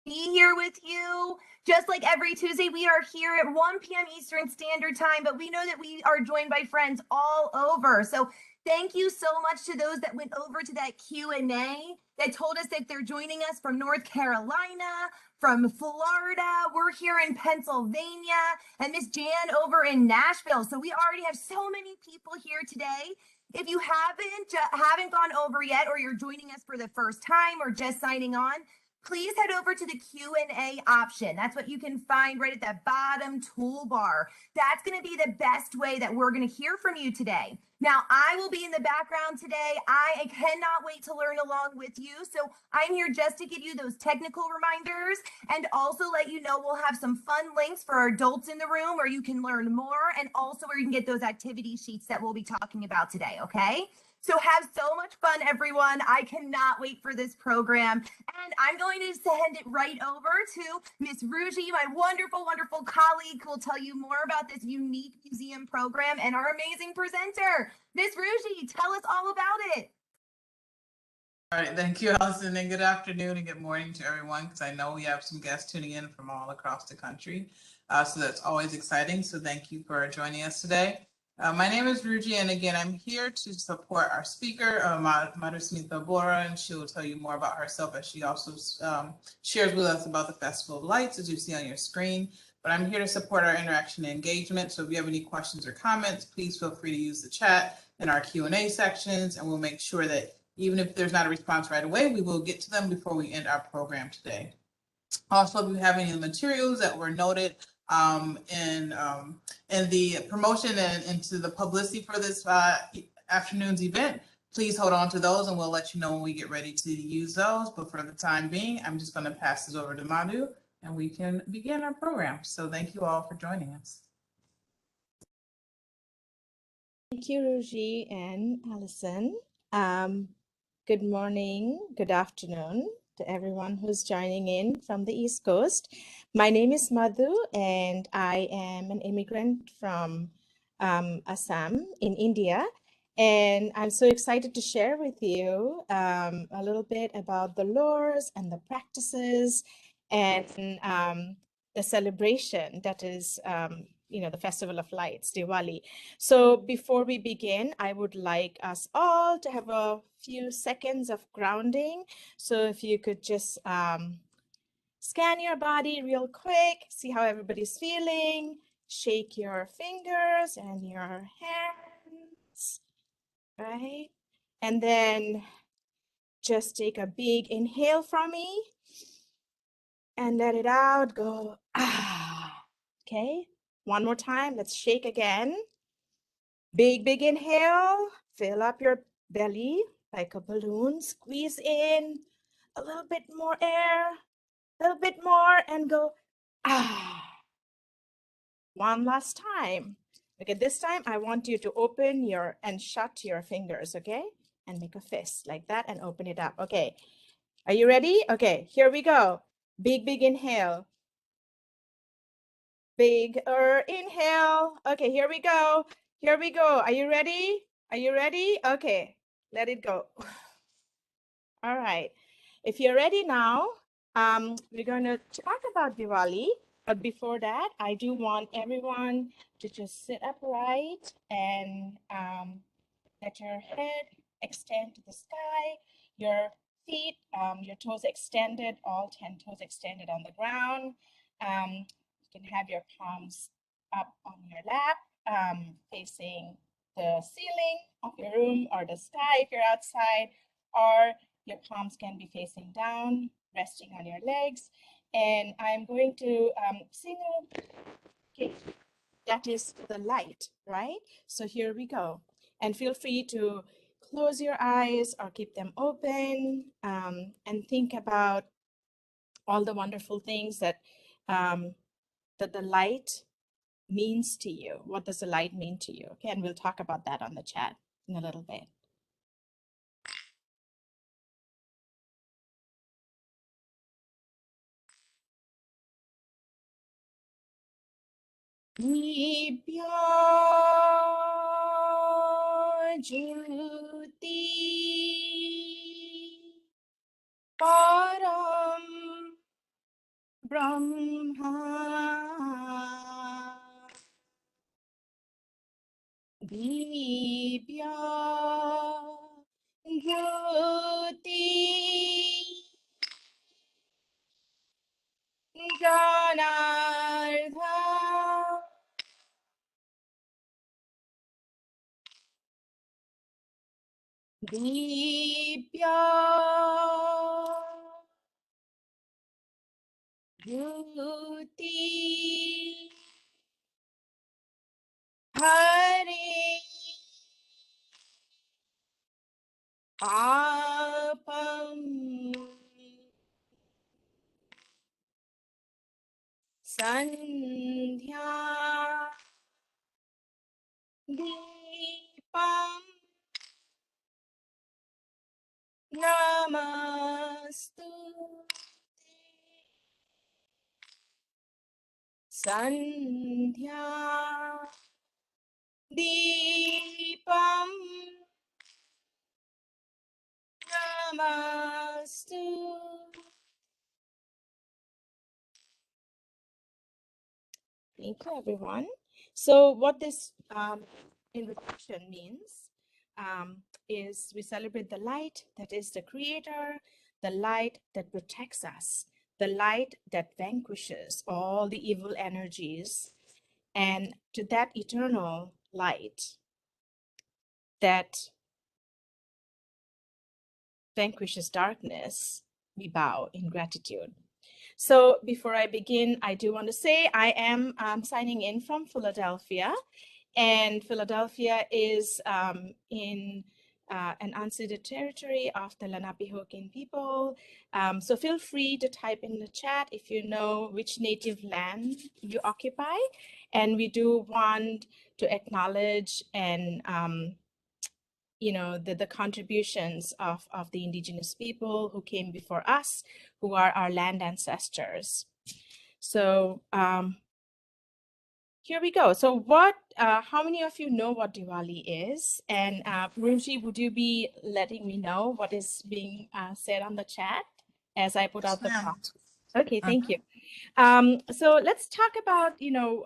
be here with you. Just like every Tuesday, we are here at 1 p.m. Eastern Standard Time, but we know that we are joined by friends all over. So thank you so much to those that went over to that Q&A that told us that they're joining us from North Carolina, from Florida. We're here in Pennsylvania, and Miss Jan over in Nashville. So we already have so many people here today. If you haven't gone over yet, or you're joining us for the first time or just signing on, please head over to the Q&A option. That's what you can find right at that bottom toolbar. That's going to be the best way that we're going to hear from you today. Now, I will be in the background today. I cannot wait to learn along with you. So I'm here just to give you those technical reminders and also let you know we'll have some fun links for our adults in the room where you can learn more, and also where you can get those activity sheets that we'll be talking about today, okay? So have so much fun, everyone. I cannot wait for this program. And I'm going to send it right over to Miss Ruji, my wonderful, wonderful colleague, who will tell you more about this unique museum program, and our amazing presenter. Miss Ruji, tell us all about it. All right, thank you, Allison, and good afternoon and good morning to everyone, because I know we have some guests tuning in from all across the country. So that's always exciting. So thank you for joining us today. My name is Ruji, and again, I'm here to support our speaker, Madhusmita Bora, and she will tell you more about herself as she also shares with us about the Festival of Lights, as you see on your screen. But I'm here to support our interaction and engagement. So if you have any questions or comments, please feel free to use the chat in our Q&A sections, and we'll make sure that even if there's not a response right away, we will get to them before we end our program today. Also, if you have any of the materials that were noted in the promotion and into the publicity for this afternoon's event, please hold on to those, and we'll let you know when we get ready to use those. But for the time being, I'm just going to pass this over to Madhu, and we can begin our program. So thank you all for joining us. Thank you, Ruji and Allison. Good morning, good afternoon to everyone who's joining in from the East Coast. My name is Madhu, and I am an immigrant from Assam in India. And I'm so excited to share with you a little bit about the lores and the practices and the celebration that is the Festival of Lights, Diwali. So before we begin, I would like us all to have a few seconds of grounding. So if you could just scan your body real quick, see how everybody's feeling, shake your fingers and your hands, right? And then just take a big inhale from me and let it out, go, ah, okay? One more time, let's shake again. Big inhale, fill up your belly like a balloon, squeeze in a little bit more air, a little bit more, and go, ah. One last time. Okay, this time I want you to open and shut your fingers, okay? And make a fist like that and open it up. Okay, are you ready? Okay, here we go. Big inhale. Bigger inhale. Okay, here we go. Here we go. Are you ready? Are you ready? Okay, let it go. All right. If you're ready now, we're going to talk about Diwali. But before that, I do want everyone to just sit upright and let your head extend to the sky, your feet, your toes extended, all 10 toes extended on the ground. You can have your palms up on your lap, facing the ceiling of your room or the sky if you're outside, or your palms can be facing down, resting on your legs. And I'm going to sing okay, that is the light, right? So here we go. And feel free to close your eyes or keep them open and think about all the wonderful things that that the light means to you. What does the light mean to you? Okay, and we'll talk about that on the chat in a little bit. Dibya Jyoti Param Brahma Divya Jyoti Janardha Divya Jyoti Hare Apam Sandhya Deepam Namastu Sandhya Deepam Namastu. Thank you, everyone. So what this invitation means is we celebrate the light that is the creator, the light that protects us, the light that vanquishes all the evil energies, and to that eternal light that vanquishes darkness, we bow in gratitude. So before I begin, I do want to say I am signing in from Philadelphia, and Philadelphia is in an unceded territory of the Lenape people. So feel free to type in the chat if you know which native land you occupy. And we do want to acknowledge and you know, the contributions of the indigenous people who came before us, who are our land ancestors. So here we go. So how many of you know what Diwali is? And Runji, would you be letting me know what is being said on the chat as I put out the prompt? Okay, thank you. So let's talk about, you know,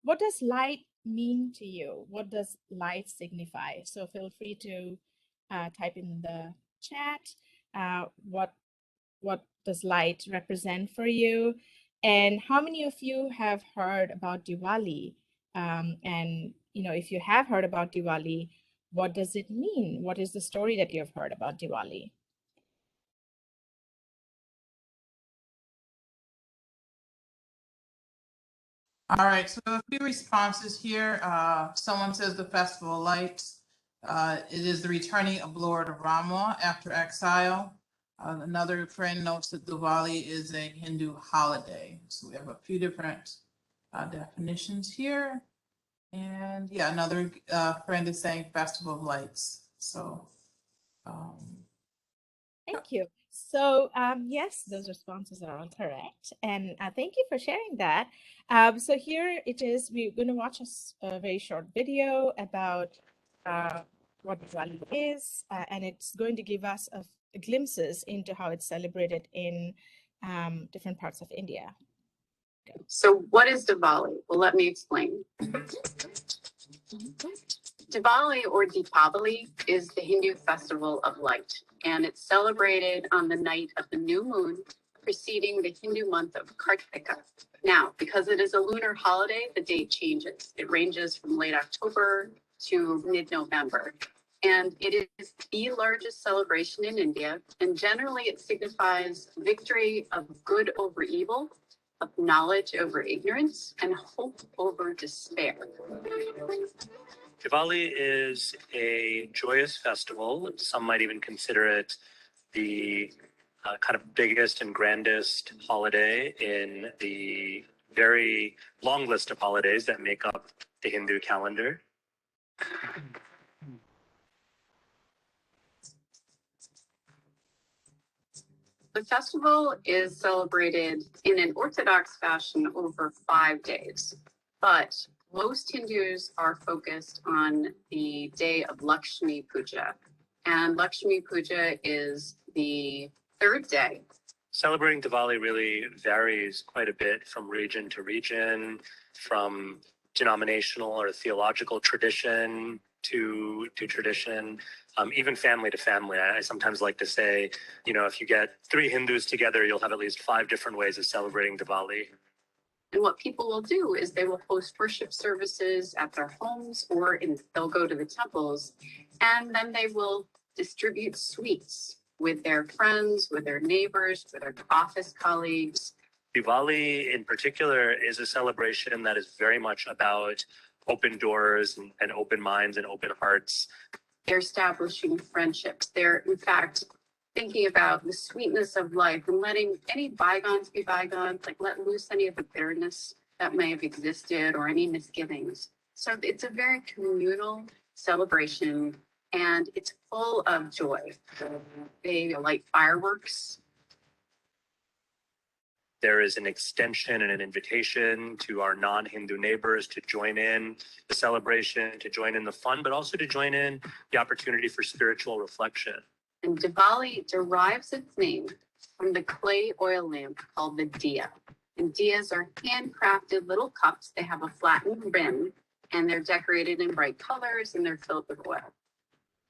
what does light mean to you? What does light signify? So feel free to type in the chat what does light represent for you, and how many of you have heard about Diwali? And you know, if you have heard about Diwali, what does it mean? What is the story that you have heard about Diwali? All right, so a few responses here. Someone says the Festival of Lights. It is the returning of Lord Rama after exile. Another friend notes that Diwali is a Hindu holiday. So we have a few different definitions here. And yeah, another friend is saying Festival of Lights. So Thank you. So yes, those responses are all correct. And thank you for sharing that. So here it is. We're going to watch a very short video about what Diwali is, and it's going to give us glimpses into how it's celebrated in different parts of India. So what is Diwali? Well, let me explain. Diwali or Deepavali is the Hindu festival of light, and it's celebrated on the night of the new moon preceding the Hindu month of Kartika. Now, because it is a lunar holiday, the date changes. It ranges from late October to mid-November. And it is the largest celebration in India, and generally it signifies victory of good over evil, of knowledge over ignorance, and hope over despair. Diwali is a joyous festival. Some might even consider it the kind of biggest and grandest holiday in the very long list of holidays that make up the Hindu calendar. The festival is celebrated in an Orthodox fashion over 5 days, but most Hindus are focused on the day of Lakshmi Puja. And Lakshmi Puja is the third day, Celebrating Diwali really varies quite a bit from region to region, from denominational or theological tradition to tradition, even family to family. I sometimes like to say, if you get 3 Hindus together, you'll have at least 5 different ways of celebrating Diwali. And what people will do is they will host worship services at their homes, or they'll go to the temples, and then they will distribute sweets with their friends, with their neighbors, with their office colleagues. Diwali in particular is a celebration that is very much about open doors and open minds and open hearts. They're establishing friendships. They're, in fact, thinking about the sweetness of life and letting any bygones be bygones, like let loose any of the bitterness that may have existed or any misgivings. So it's a very communal celebration, and it's full of joy. They light fireworks. There is an extension and an invitation to our non-Hindu neighbors to join in the celebration, to join in the fun, but also to join in the opportunity for spiritual reflection. And Diwali derives its name from the clay oil lamp called the diya. And diyas are handcrafted little cups. They have a flattened rim, and they're decorated in bright colors, and they're filled with oil.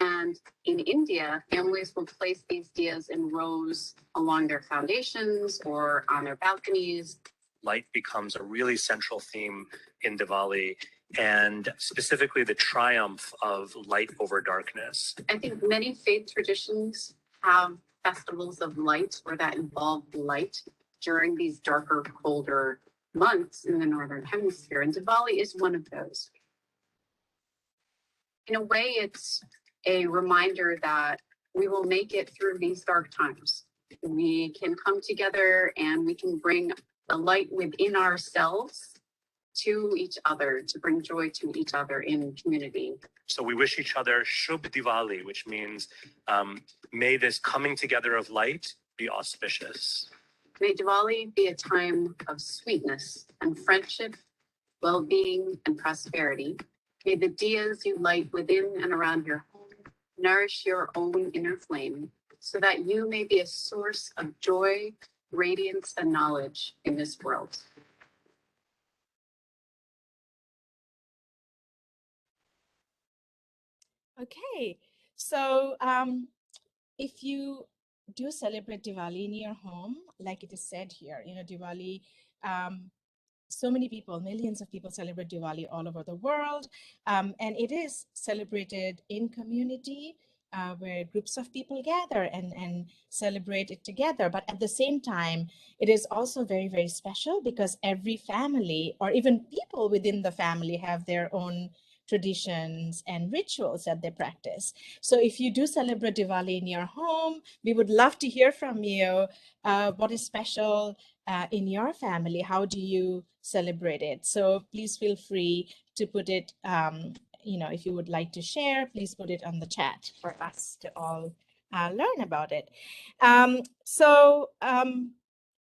And in India, families will place these diyas in rows along their foundations or on their balconies. Light becomes a really central theme in Diwali, and specifically the triumph of light over darkness. I think many faith traditions have festivals of light or that involve light during these darker, colder months in the Northern Hemisphere. And Diwali is one of those. In a way, it's a reminder that we will make it through these dark times. We can come together and we can bring the light within ourselves to each other, to bring joy to each other in community. So we wish each other Shubh Diwali, which means may this coming together of light be auspicious. May Diwali be a time of sweetness and friendship, well-being and prosperity. May the diyas you light within and around your home nourish your own inner flame, so that you may be a source of joy, radiance, and knowledge in this world. Okay, so if you do celebrate Diwali in your home, like it is said here, Diwali, so many people, millions of people celebrate Diwali all over the world. And it is celebrated in community where groups of people gather and celebrate it together. But at the same time, it is also very, very special because every family or even people within the family have their own traditions and rituals that they practice. So if you do celebrate Diwali in your home, we would love to hear from you. What is special in your family? How do you celebrate it? So please feel free to put it, if you would like to share, please put it on the chat for us to all learn about it.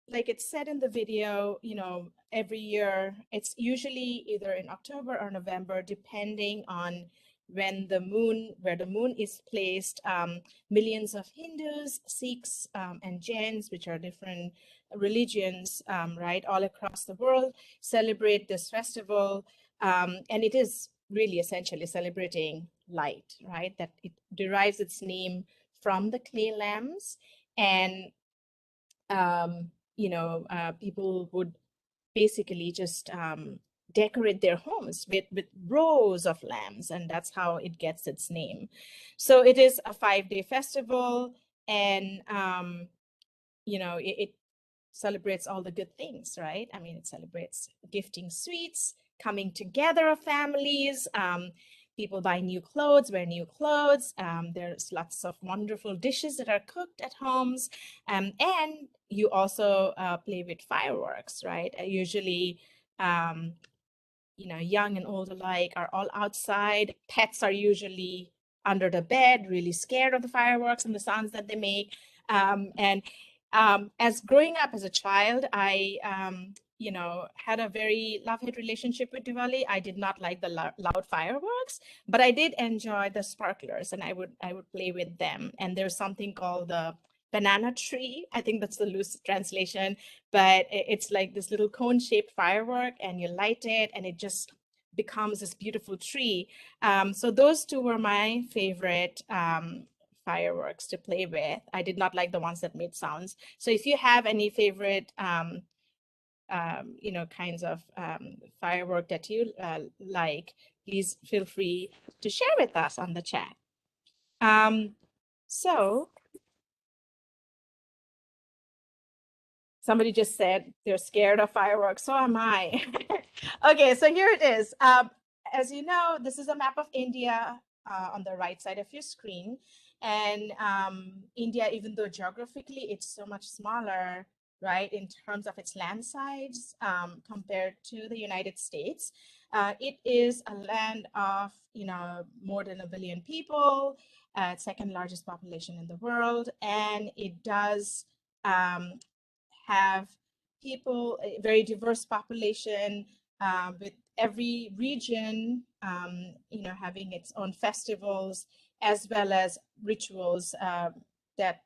Like it said in the video, every year, it's usually either in October or November, depending on where the moon is placed. Millions of Hindus, Sikhs, and Jains, which are different religions, right, all across the world, celebrate this festival. And it is really essentially celebrating light, right? That it derives its name from the clay lamps. And people would basically just decorate their homes with rows of lamps, and that's how it gets its name. So it is a 5-day festival, and it celebrates all the good things, right? I mean, it celebrates gifting sweets, coming together of families, people buy new clothes, wear new clothes. There's lots of wonderful dishes that are cooked at homes. And you also play with fireworks, right? Usually, young and old alike are all outside. Pets are usually under the bed, really scared of the fireworks and the sounds that they make. As growing up as a child, I had a very love-hate relationship with Diwali. I did not like the loud fireworks, but I did enjoy the sparklers, and I would play with them. And there's something called the banana tree. I think that's the loose translation, but it's like this little cone-shaped firework, and you light it and it just becomes this beautiful tree. So those two were my favorite fireworks to play with. I did not like the ones that made sounds. So if you have any favorite kinds of firework that you like, please feel free to share with us on the chat. So somebody just said they're scared of fireworks. So am I. Okay, so here it is. As you know, this is a map of India on the right side of your screen. And India, even though geographically it's so much smaller, right, in terms of its land size compared to the United States, it is a land of, more than 1 billion people, second largest population in the world, and it does have people, a very diverse population, with every region, having its own festivals as well as rituals that,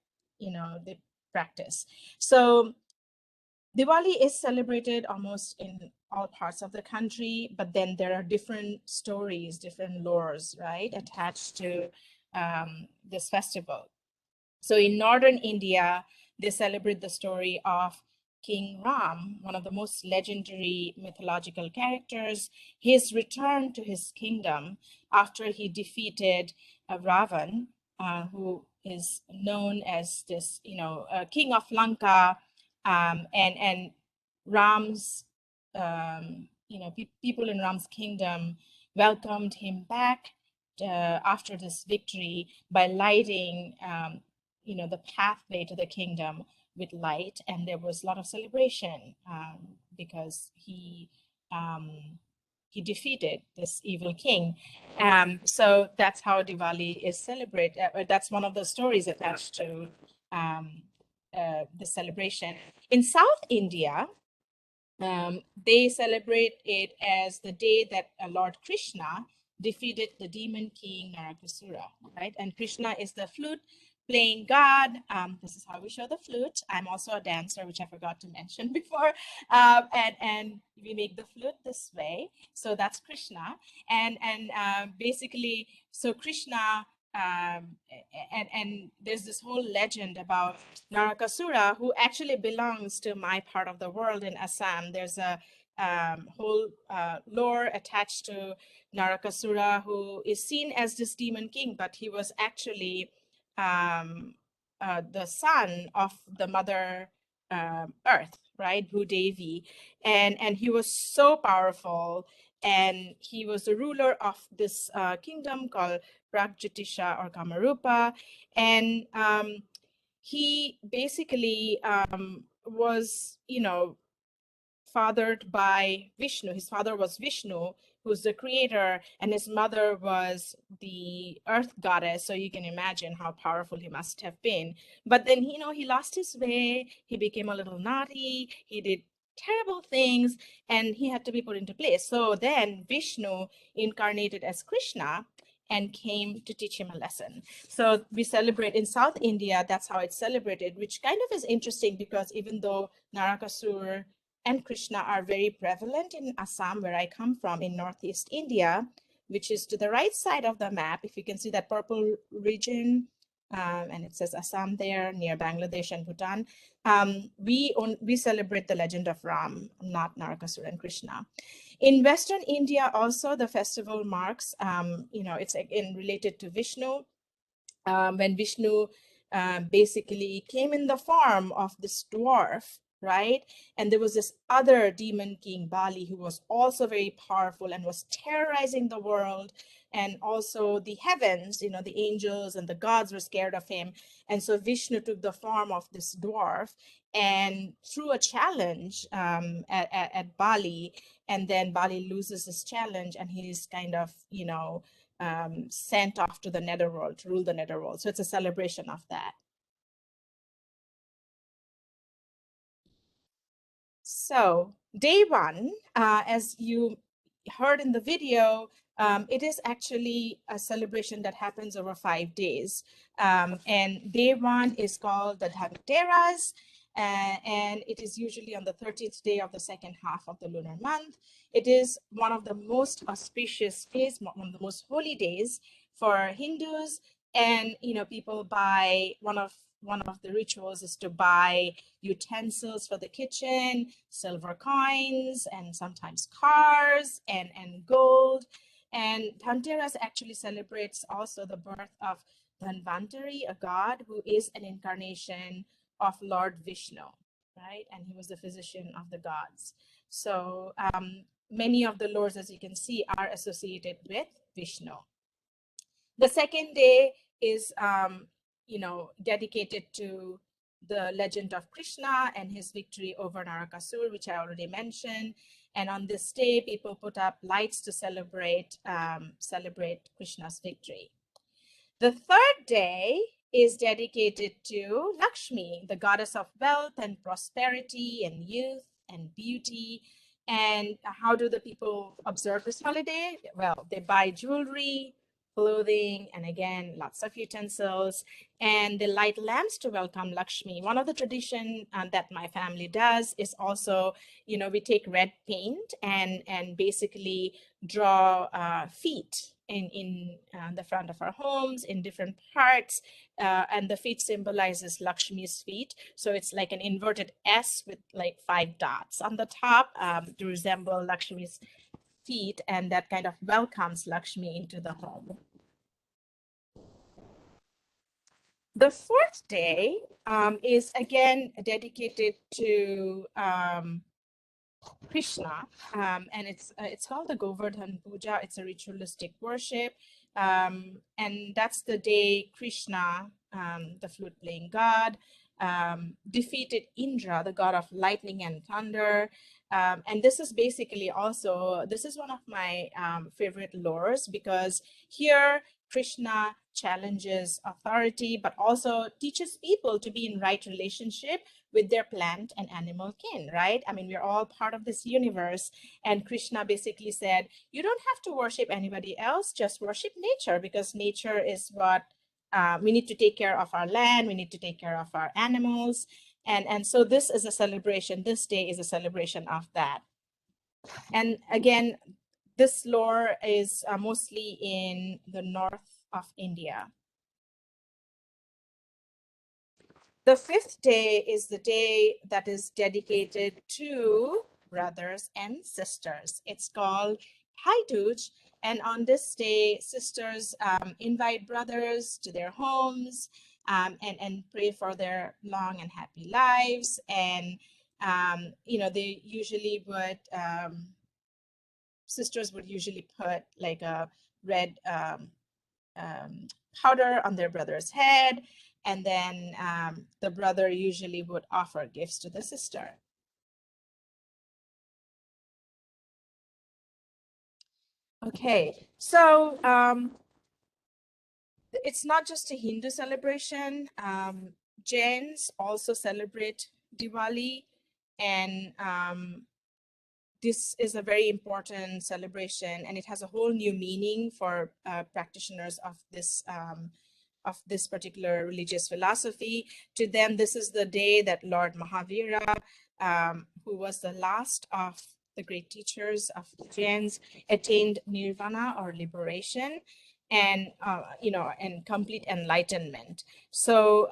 they practice. So Diwali is celebrated almost in all parts of the country, but then there are different stories, different lores, right, attached to this festival. So in northern India, they celebrate the story of King Ram, one of the most legendary mythological characters, his return to his kingdom after he defeated Ravana, who is known as this, king of Lanka, and Ram's, people in Ram's kingdom welcomed him back after this victory by lighting the pathway to the kingdom with light, and there was a lot of celebration because he defeated this evil king. So that's how Diwali is celebrated. That's one of the stories attached to the celebration. In South India, they celebrate it as the day that Lord Krishna defeated the demon king Narakasura, right? And Krishna is the flute playing God. This is how we show the flute. I'm also a dancer, which I forgot to mention before. And we make the flute this way. So that's Krishna. And basically, so Krishna, and there's this whole legend about Narakasura, who actually belongs to my part of the world in Assam. There's a whole lore attached to Narakasura, who is seen as this demon king, but he was actually the son of the mother earth, right, Bhudevi, and he was so powerful, and he was the ruler of this kingdom called Pragjatisha or Kamarupa, and he basically was, fathered by Vishnu. His father was Vishnu, who's the creator, and his mother was the earth goddess. So you can imagine how powerful he must have been. But then, he lost his way. He became a little naughty. He did terrible things, and he had to be put into place. So then Vishnu incarnated as Krishna and came to teach him a lesson. So we celebrate in South India, that's how it's celebrated, which kind of is interesting because even though Narakasur and Krishna are very prevalent in Assam, where I come from, in Northeast India, which is to the right side of the map. If you can see that purple region, and it says Assam there near Bangladesh and Bhutan, we celebrate the legend of Ram, not Narakasura and Krishna. In Western India also, the festival marks, it's again related to Vishnu. When Vishnu basically came in the form of this dwarf, right? And there was this other demon king, Bali, who was also very powerful and was terrorizing the world. And also the heavens, the angels and the gods were scared of him. And so Vishnu took the form of this dwarf and threw a challenge at Bali. And then Bali loses this challenge, and he's kind of, sent off to the netherworld to rule the netherworld. So it's a celebration of that. So day one, as you heard in the video, It is actually a celebration that happens over 5 days. And day one is called the Dhanteras, and it is usually on the 13th day of the second half of the lunar month. It is one of the most auspicious days, one of the most holy days for Hindus. And people buy one of the rituals is to buy utensils for the kitchen, silver coins, and sometimes cars and gold. And Dhanteras actually celebrates also the birth of Dhanvantari, a god who is an incarnation of Lord Vishnu, right? And he was the physician of the gods. So many of the lords, as you can see, are associated with Vishnu. The second day is, dedicated to the legend of Krishna and his victory over Narakasur, which I already mentioned. And on this day, people put up lights to celebrate Krishna's victory. The third day is dedicated to Lakshmi, the goddess of wealth and prosperity and youth and beauty. And how do the people observe this holiday? Well, they buy jewelry, clothing, and again, lots of utensils, and they light lamps to welcome Lakshmi. One of the tradition that my family does is also, we take red paint and basically draw feet in the front of our homes in different parts, and the feet symbolizes Lakshmi's feet. So it's like an inverted S with like 5 dots on the top to resemble Lakshmi's feet, and that kind of welcomes Lakshmi into the home. The fourth day is again dedicated to Krishna, and it's called the Govardhan Puja. It's a ritualistic worship, and that's the day Krishna, the flute playing god, defeated Indra, the god of lightning and thunder. And this is basically also, this is one of my favorite lores, because here Krishna challenges authority, but also teaches people to be in right relationship with their plant and animal kin, right? I mean, we're all part of this universe. And Krishna basically said, you don't have to worship anybody else, just worship nature, because nature is what we need to take care of our land, we need to take care of our animals. And so this is a celebration, this day is a celebration of that. And again, this lore is mostly in the north of India. The fifth day is the day that is dedicated to brothers and sisters. It's called Bhai Dooj, and on this day, sisters invite brothers to their homes and pray for their long and happy lives. And they usually would sisters would usually put like a red powder on their brother's head, and then the brother usually would offer gifts to the sister. Okay, so it's not just a Hindu celebration. Jains also celebrate Diwali, and this is a very important celebration, and it has a whole new meaning for practitioners of this particular religious philosophy. To them, this is the day that Lord Mahavira, who was the last of the great teachers of the Jains, attained nirvana or liberation, and and complete enlightenment. So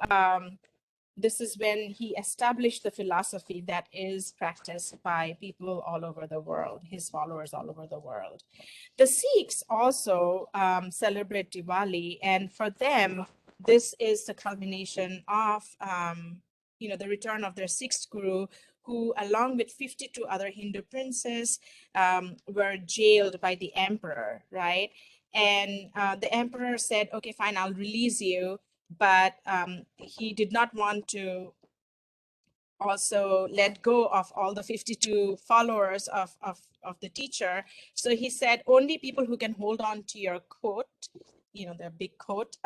this is when he established the philosophy that is practiced by people all over the world, his followers all over the world. The Sikhs also celebrate Diwali, and for them, this is the culmination of the return of their sixth guru, who, along with 52 other Hindu princes, were jailed by the emperor, right? And the emperor said, okay, fine, I'll release you. But he did not want to also let go of all the 52 followers of the teacher. So he said, only people who can hold on to your coat, the big coat,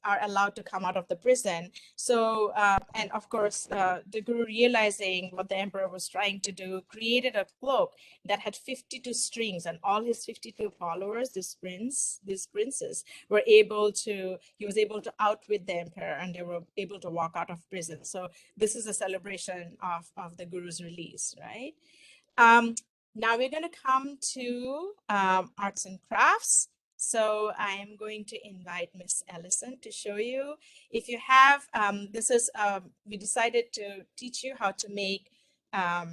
are allowed to come out of the prison. So, and of course, the Guru, realizing what the emperor was trying to do, created a cloak that had 52 strings, and all his 52 followers, these princes, were able to, he was able to outwit the emperor, and they were able to walk out of prison. So this is a celebration of the Guru's release, right? Now we're going to come to arts and crafts. So I am going to invite Miss Ellison to show you. If you have, this is, we decided to teach you how to make a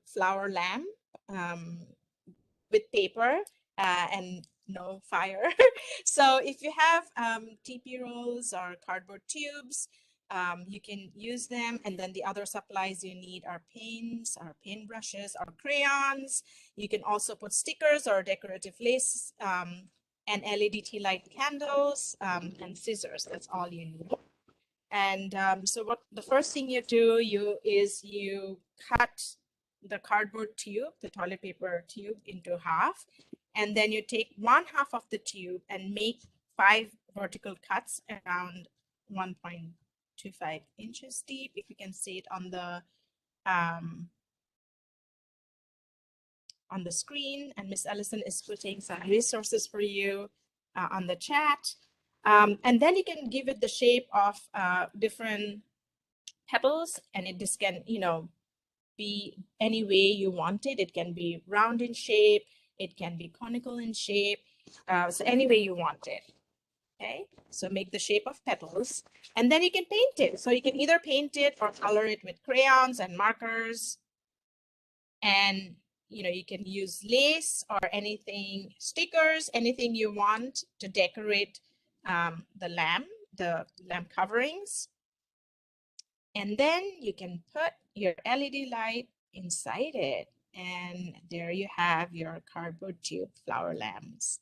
flower lamp with paper and no fire. So if you have TP rolls or cardboard tubes, you can use them. And then the other supplies you need are paints or paint brushes or crayons. You can also put stickers or decorative lace and LED tea light candles and scissors. That's all you need. And so what the first thing you do is you cut the cardboard tube, the toilet paper tube, into half. And then you take 1/2 of the tube and make 5 vertical cuts around 1.25 inches deep. If you can see it on the screen, and Miss Ellison is putting some resources for you on the chat. And then you can give it the shape of different pebbles, and this can, be any way you want it. It can be round in shape, it can be conical in shape, so any way you want it. Okay, so make the shape of petals, and then you can paint it. So you can either paint it or color it with crayons and markers, and you can use lace or anything, stickers, anything you want to decorate the lamp coverings. And then you can put your LED light inside it. And there you have your cardboard tube flower lamps.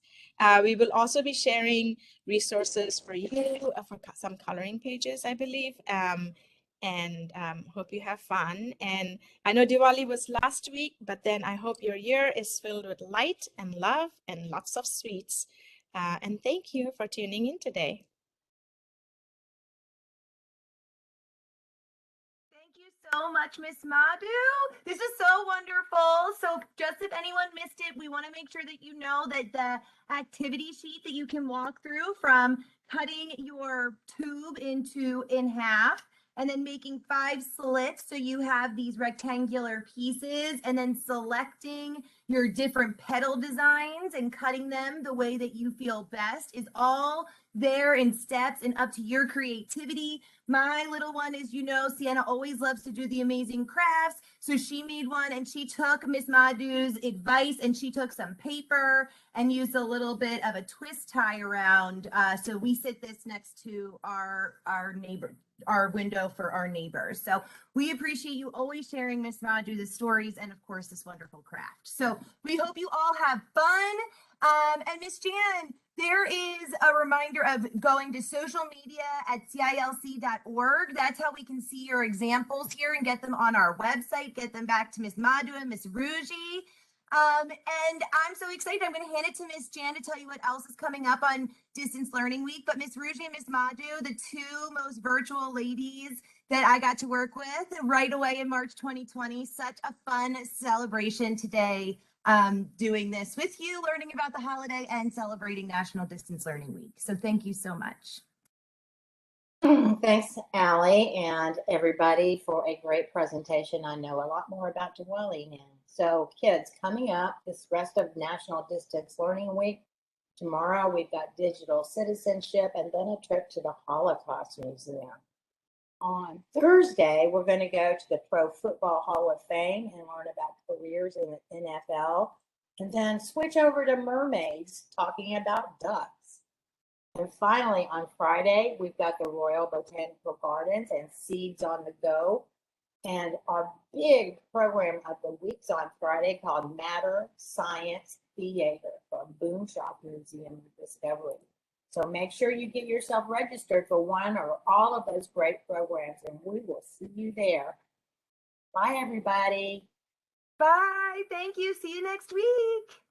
We will also be sharing resources for you for some coloring pages, I believe. And hope you have fun. And I know Diwali was last week, but then I hope your year is filled with light and love and lots of sweets. And thank you for tuning in today. Thank you so much, Miss Madhu. This is so wonderful. So just if anyone missed it, we want to make sure that you know that the activity sheet that you can walk through, from cutting your tube in half and then making 5 slits so you have these rectangular pieces, and then selecting your different petal designs and cutting them the way that you feel best, is all there in steps and up to your creativity. My little one, as you know, Sienna always loves to do the amazing crafts. So she made one, and she took Miss Madhu's advice, and she took some paper and used a little bit of a twist tie around. So we sit this next to our neighbor, our window for our neighbors. So we appreciate you always sharing, Miss Madhu, the stories and of course this wonderful craft. So we hope you all have fun. And Miss Jan, there is a reminder of going to social media at cilc.org. That's how we can see your examples here and get them on our website, get them back to Miss Madhu and Miss Ruji. And I'm so excited. I'm going to hand it to Miss Jan to tell you what else is coming up on Distance Learning Week. But Miss Ruji and Miss Madhu, the 2 most virtual ladies that I got to work with right away in March 2020. Such a fun celebration today, doing this with you, learning about the holiday and celebrating National Distance Learning Week. So thank you so much. Thanks, Allie, and everybody, for a great presentation. I know a lot more about Diwali now. So kids, coming up, this rest of National Distance Learning Week, tomorrow we've got digital citizenship and then a trip to the Holocaust Museum. On Thursday, we're going to go to the Pro Football Hall of Fame and learn about careers in the NFL, and then switch over to mermaids, talking about ducks. And finally, on Friday, we've got the Royal Botanical Gardens and Seeds on the Go. And our big program of the week's on Friday called Matter Science Theater from Boomshop Museum of Discovery. So make sure you get yourself registered for one or all of those great programs, and we will see you there. Bye, everybody. Bye. Thank you. See you next week.